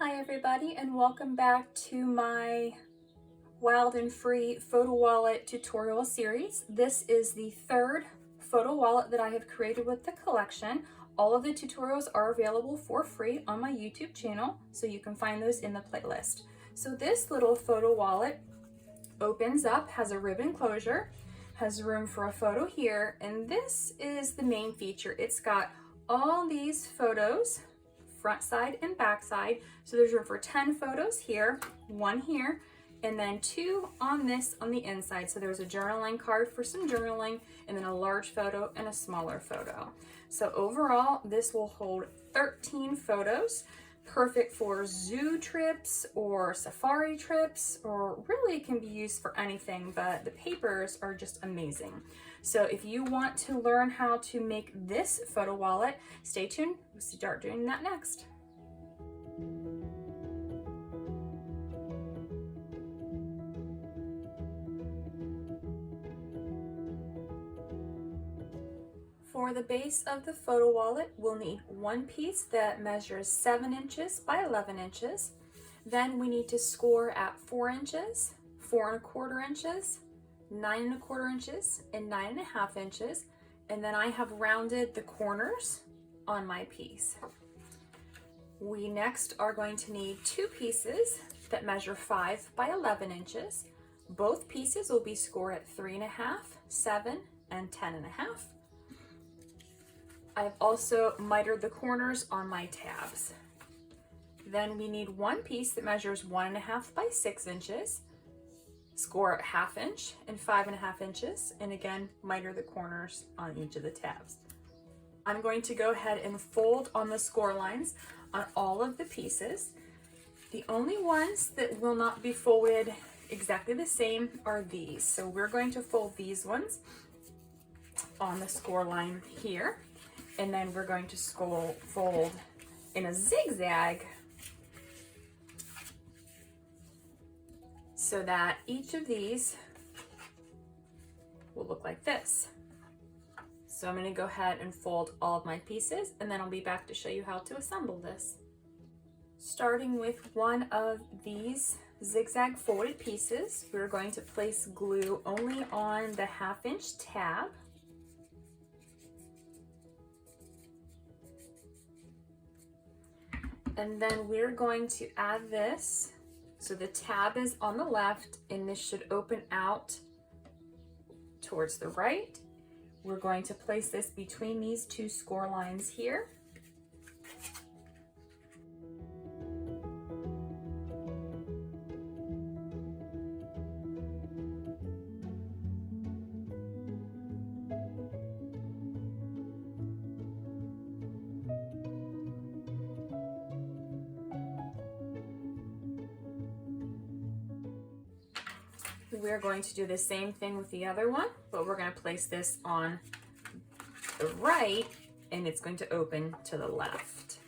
Hi everybody, and welcome back to my Wild and Free photo wallet tutorial series. This is the third photo wallet that I have created with the collection. All of the tutorials are available for free on my YouTube channel, so you can find those in the playlist. So this little photo wallet opens up, has a ribbon closure, has room for a photo here, and this is the main feature. It's got all these photos, front side and back side. So there's room for 10 photos here, one here, and then 2 on the inside. So there's a journaling card for some journaling, and then a large photo and a smaller photo. So overall, this will hold 13 photos, perfect for zoo trips or safari trips, or really it can be used for anything, but the papers are just amazing. So if you want to learn how to make this photo wallet, stay tuned. We'll start doing that next. For the base of the photo wallet, we'll need one piece that measures 7 inches by 11 inches. Then we need to score at 4 inches, 4 1/4 inches, 9 1/4 inches, and 9 1/2 inches. And then I have rounded the corners on my piece. We next are going to need 2 pieces that measure 5 by 11 inches. Both pieces will be scored at 3 1/2, 7, and 10 1/2. I've also mitered the corners on my tabs. Then we need one piece that measures 1 1/2 by 6 inches, score at 1/2 inch and 5 1/2 inches, and again, miter the corners on each of the tabs. I'm going to go ahead and fold on the score lines on all of the pieces. The only ones that will not be folded exactly the same are these. So we're going to fold these ones on the score line here. And then we're going to fold in a zigzag so that each of these will look like this. So I'm going to go ahead and fold all of my pieces, and then I'll be back to show you how to assemble this. Starting with one of these zigzag folded pieces, we're going to place glue only on the 1/2 inch tab. And then we're going to add this. So the tab is on the left, and this should open out towards the right. We're going to place this between these 2 score lines here. We're going to do the same thing with the other one, but we're going to place this on the right, and it's going to open to the left.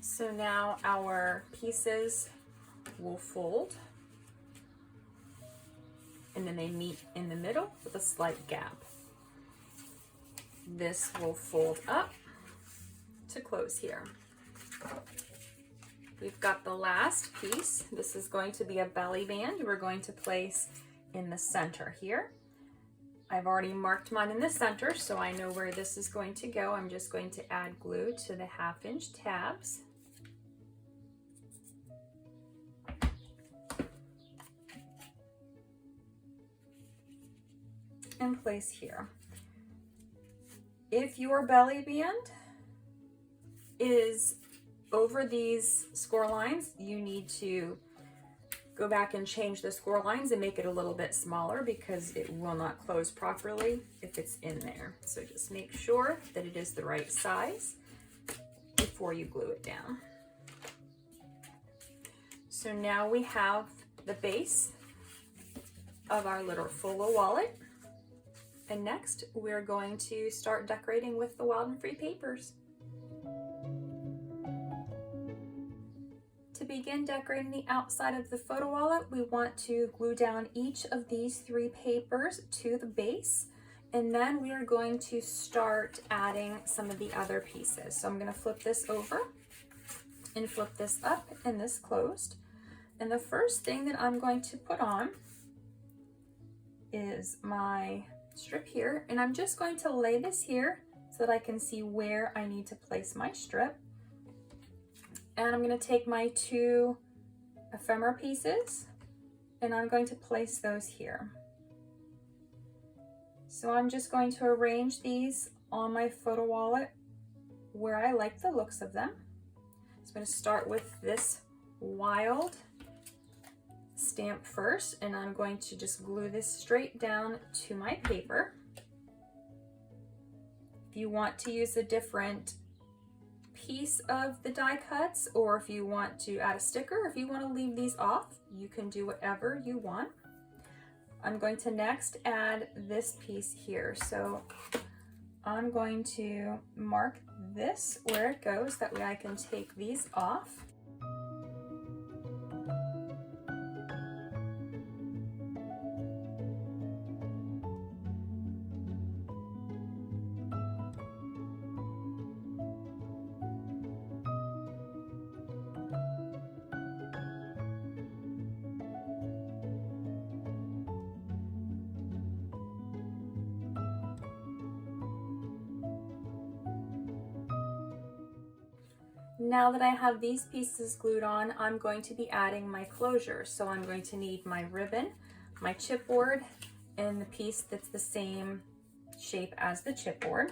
So now our pieces will fold, and then they meet in the middle with a slight gap. This will fold up to close here. We've got the last piece. This is going to be a belly band we're going to place in the center here. I've already marked mine in the center, so I know where this is going to go. I'm just going to add glue to the 1/2 inch tabs. And place here. If your belly band is over these score lines, you need to go back and change the score lines and make it a little bit smaller, because it will not close properly if it's in there. So just make sure that it is the right size before you glue it down. So now we have the base of our little photo wallet. And next, we're going to start decorating with the Wild and Free papers. to begin decorating the outside of the photo wallet, we want to glue down each of these 3 papers to the base, and then we are going to start adding some of the other pieces. So I'm going to flip this over and flip this up and this closed. And the first thing that I'm going to put on is my strip here, and I'm just going to lay this here so that I can see where I need to place my strip. And I'm going to take my 2 ephemera pieces and I'm going to place those here. So I'm just going to arrange these on my photo wallet where I like the looks of them. So I'm going to start with this wild stamp first, and I'm going to just glue this straight down to my paper. If you want to use a different piece of the die cuts, or if you want to add a sticker, if you want to leave these off, you can do whatever you want. I'm going to next add this piece here. So I'm going to mark this where it goes, that way I can take these off. Now that I have these pieces glued on, I'm going to be adding my closure. So I'm going to need my ribbon, my chipboard, and the piece that's the same shape as the chipboard.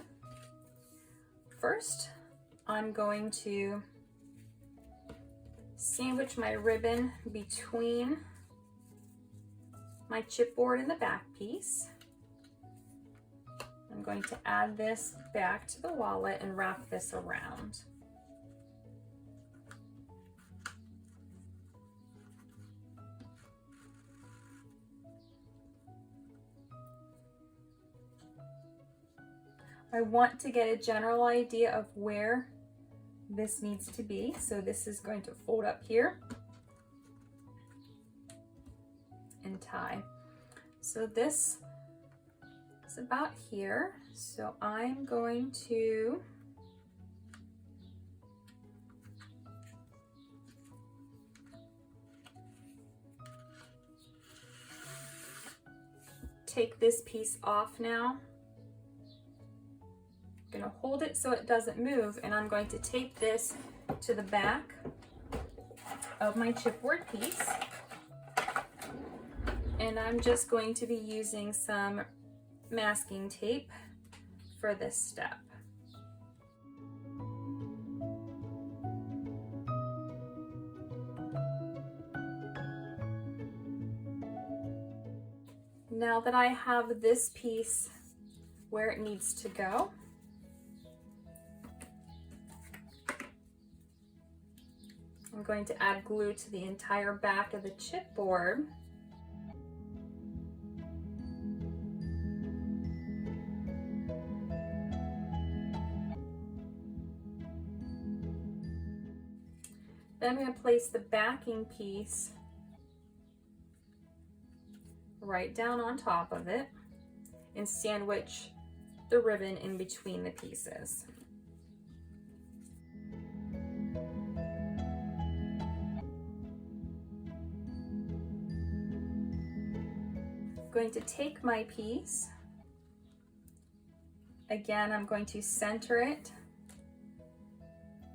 First, I'm going to sandwich my ribbon between my chipboard and the back piece. I'm going to add this back to the wallet and wrap this around. I want to get a general idea of where this needs to be. So this is going to fold up here and tie. So this is about here. So I'm going to take this piece off now. I'm going to hold it so it doesn't move, and I'm going to tape this to the back of my chipboard piece. And I'm just going to be using some masking tape for this step. Now that I have this piece where it needs to go, I'm going to add glue to the entire back of the chipboard. Then I'm going to place the backing piece right down on top of it and sandwich the ribbon in between the pieces. I'm going to take my piece. Again, I'm going to center it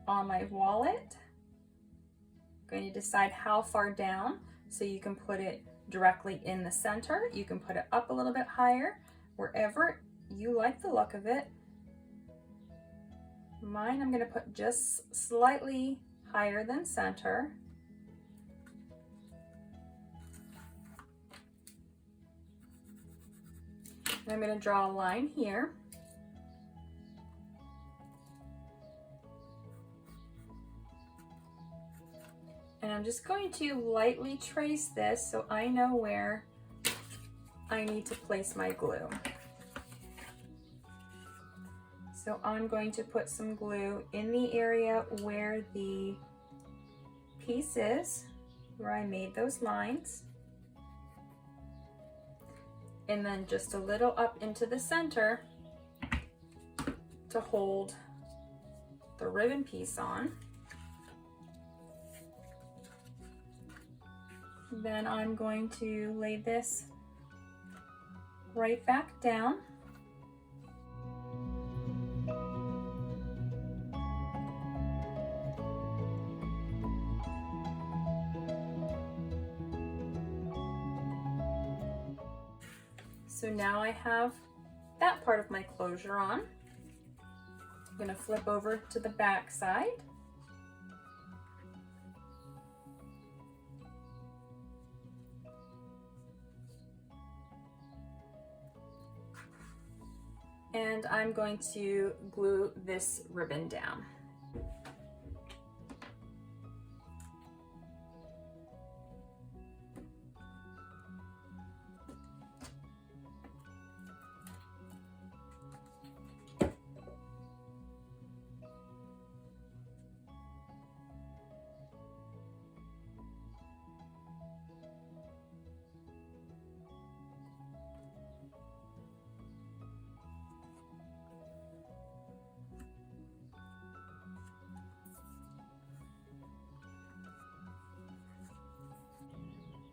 on my wallet. I'm going to decide how far down so you can put it directly in the center. You can put it up a little bit higher, wherever you like the look of it. Mine, I'm going to put just slightly higher than center. And I'm going to draw a line here. And I'm just going to lightly trace this so I know where I need to place my glue. So I'm going to put some glue in the area where the piece is, where I made those lines. And then just a little up into the center to hold the ribbon piece on. Then I'm going to lay this right back down. So now I have that part of my closure on. I'm going to flip over to the back side. And I'm going to glue this ribbon down.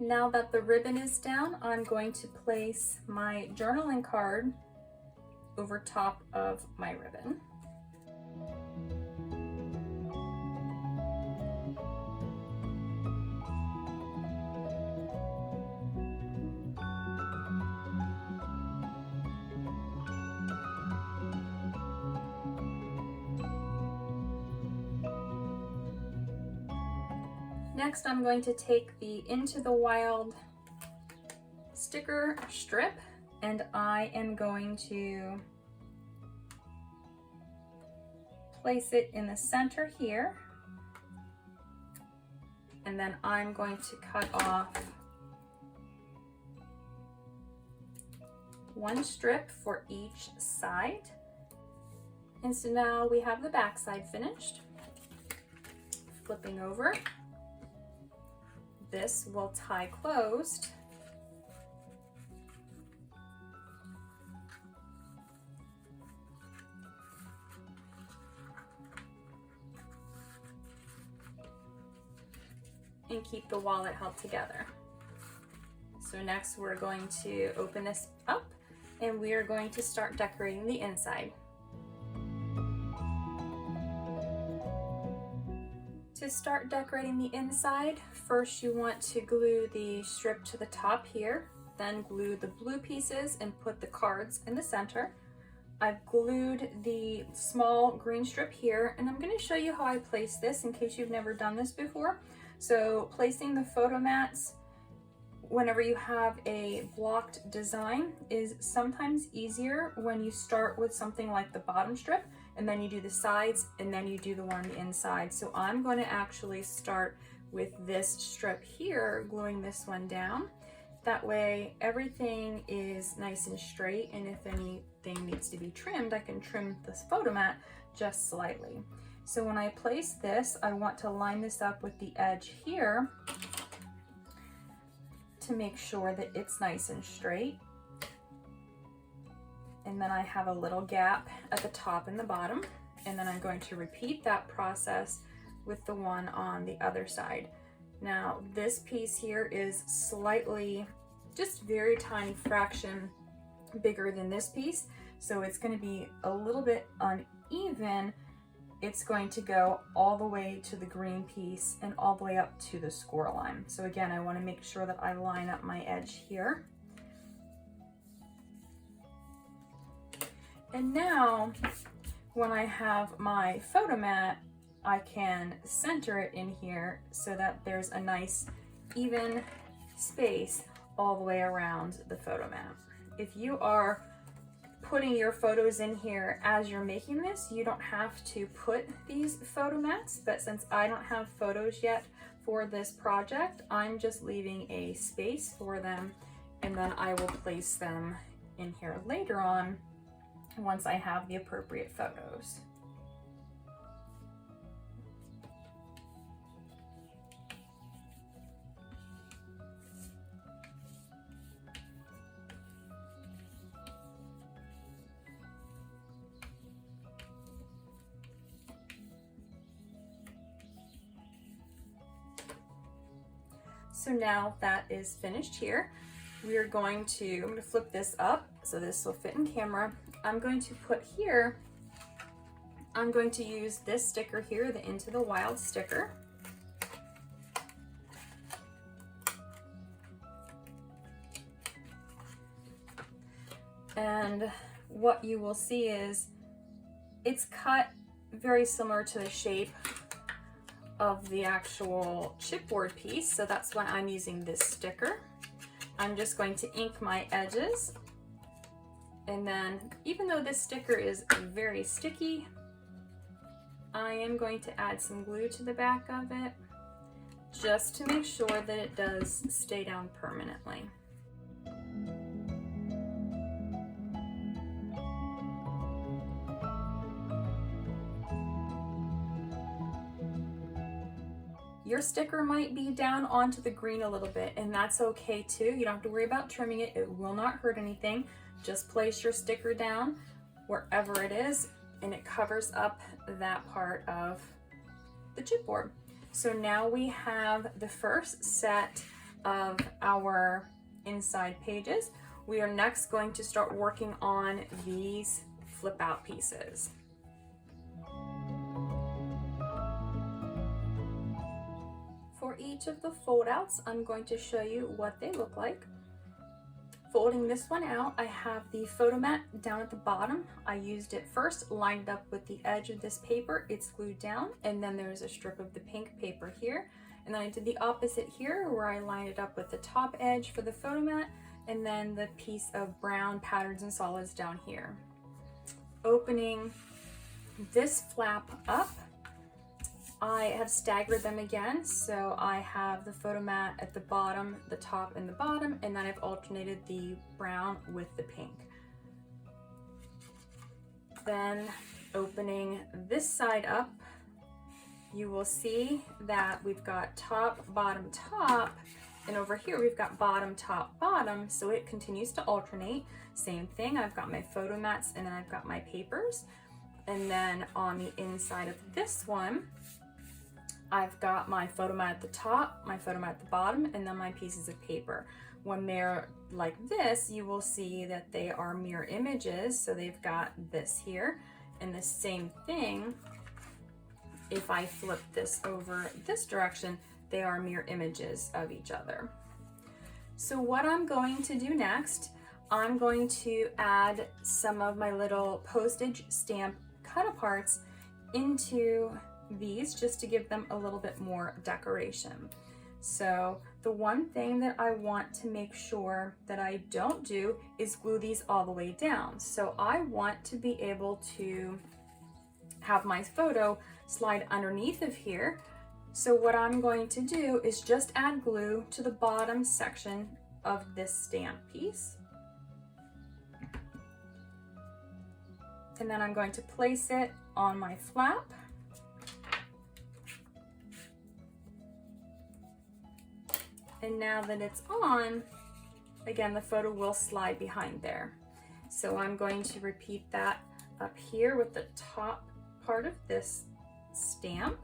Now that the ribbon is down, I'm going to place my journaling card over top of my ribbon. Next, I'm going to take the Into the Wild sticker strip, and I am going to place it in the center here. And then I'm going to cut off one strip for each side. And so now we have the back side finished. Flipping over. This will tie closed. And keep the wallet held together. So next we're going to open this up and we are going to start decorating the inside. To start decorating the inside, first you want to glue the strip to the top here, then glue the blue pieces and put the cards in the center. I've glued the small green strip here, and I'm going to show you how I place this in case you've never done this before. So placing the photo mats whenever you have a blocked design is sometimes easier when you start with something like the bottom strip and then you do the sides and then you do the one on the inside. So I'm going to actually start with this strip here, gluing this one down. That way everything is nice and straight, and if anything needs to be trimmed, I can trim this photo mat just slightly. So when I place this, I want to line this up with the edge here to make sure that it's nice and straight. And then I have a little gap at the top and the bottom, and then I'm going to repeat that process with the one on the other side. Now this piece here is slightly, just very tiny fraction bigger than this piece, so it's going to be a little bit uneven. It's going to go all the way to the green piece and all the way up to the score line. So again, I want to make sure that I line up my edge here. And now when I have my photo mat, I can center it in here so that there's a nice even space all the way around the photo mat. If you are putting your photos in here as you're making this, you don't have to put these photo mats, but since I don't have photos yet for this project, I'm just leaving a space for them, and then I will place them in here later on once I have the appropriate photos. So now that is finished here, I'm going to flip this up so this will fit in camera. I'm going to put here, I'm going to use this sticker here, the Into the Wild sticker. And what you will see is it's cut very similar to the shape of the actual chipboard piece, so that's why I'm using this sticker. I'm just going to ink my edges, and then even though this sticker is very sticky, I am going to add some glue to the back of it just to make sure that it does stay down permanently. Your sticker might be down onto the green a little bit, and that's okay too. You don't have to worry about trimming it. It will not hurt anything. Just place your sticker down wherever it is, and it covers up that part of the chipboard. So now we have the first set of our inside pages. We are next going to start working on these flip out pieces. For each of the fold outs, I'm going to show you what they look like. Folding this one out, I have the photo mat down at the bottom. I used it first, lined up with the edge of this paper. It's glued down, and then there's a strip of the pink paper here. And then I did the opposite here, where I lined it up with the top edge for the photo mat, and then the piece of brown patterns and solids down here. Opening this flap up, I have staggered them again, so I have the photo mat at the bottom, the top and the bottom, and then I've alternated the brown with the pink. Then opening this side up, you will see that we've got top, bottom, top, and over here we've got bottom, top, bottom, so it continues to alternate. Same thing, I've got my photo mats and then I've got my papers. And then on the inside of this one, I've got my photo mat at the top, my photo mat at the bottom, and then my pieces of paper. When they're like this, you will see that they are mirror images. So they've got this here, and the same thing, if I flip this over this direction, they are mirror images of each other. So what I'm going to do next, I'm going to add some of my little postage stamp cut-aparts into these just to give them a little bit more decoration. So the one thing that I want to make sure that I don't do is glue these all the way down. So I want to be able to have my photo slide underneath of here. So what I'm going to do is just add glue to the bottom section of this stamp piece. And then I'm going to place it on my flap. And now that it's on, again, the photo will slide behind there. So I'm going to repeat that up here with the top part of this stamp.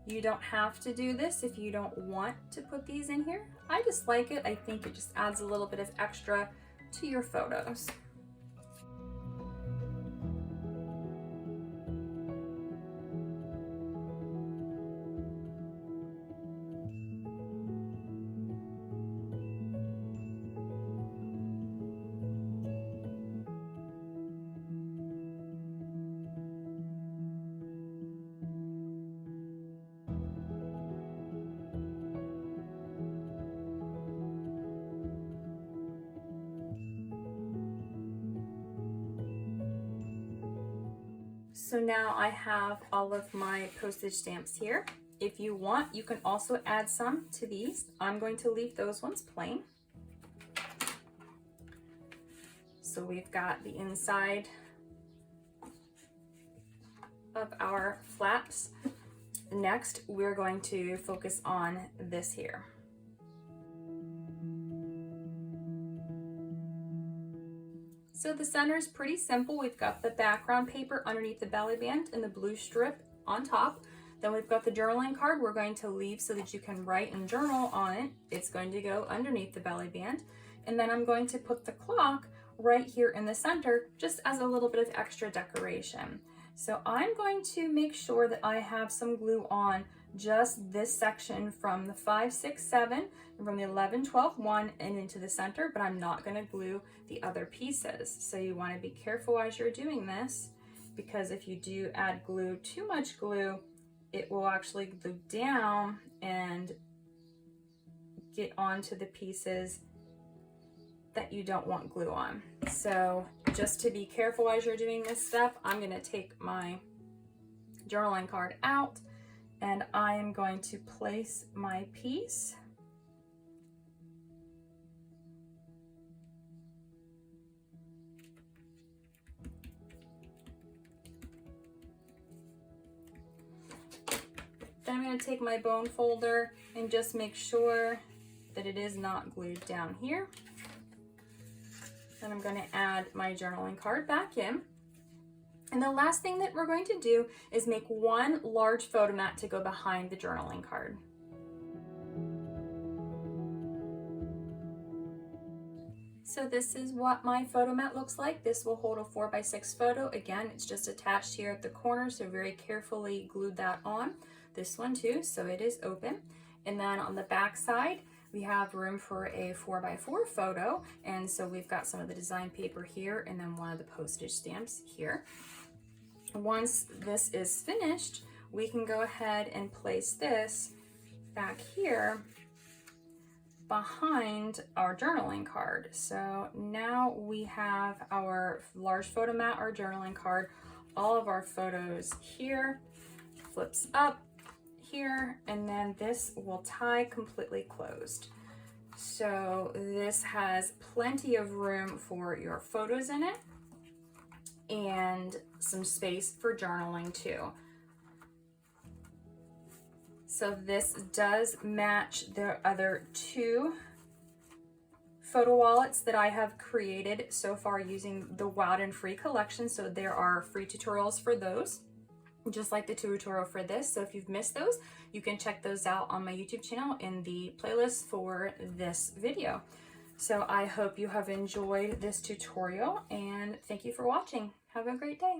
You don't have to do this if you don't want to put these in here. I just like it. I think it just adds a little bit of extra to your photos. So now I have all of my postage stamps here. If you want, you can also add some to these. I'm going to leave those ones plain. So we've got the inside of our flaps. Next, we're going to focus on this here. So the center is pretty simple. We've got the background paper underneath the belly band and the blue strip on top. Then we've got the journaling card we're going to leave so that you can write and journal on it. It's going to go underneath the belly band. And then I'm going to put the clock right here in the center, just as a little bit of extra decoration. So I'm going to make sure that I have some glue on just this section from the 5, 6, 7, and from the 11, 12, 1 and into the center, but I'm not going to glue the other pieces. So you want to be careful as you're doing this, because if you do add glue, too much glue, it will actually glue down and get onto the pieces that you don't want glue on. So just to be careful as you're doing this step, I'm going to take my journaling card out and I am going to place my piece Then I'm going to take my bone folder and just make sure that it is not glued down here. Then I'm going to add my journaling card back in. And the last thing that we're going to do is make one large photo mat to go behind the journaling card. So this is what my photo mat looks like. This will hold a 4x6 photo. Again, it's just attached here at the corner, so very carefully glued that on. This one too, so it is open. And then on the back side, we have room for a 4x4 photo. And so we've got some of the design paper here and then one of the postage stamps here. Once this is finished, we can go ahead and place this back here behind our journaling card. So now we have our large photo mat, our journaling card, all of our photos here, flips up here, and then this will tie completely closed. So this has plenty of room for your photos in it and some space for journaling too. So this does match the other two photo wallets that I have created so far using the Wild and Free collection. So there are free tutorials for those, just like the tutorial for this. So if you've missed those, you can check those out on my YouTube channel in the playlist for this video. So I hope you have enjoyed this tutorial and thank you for watching. Have a great day.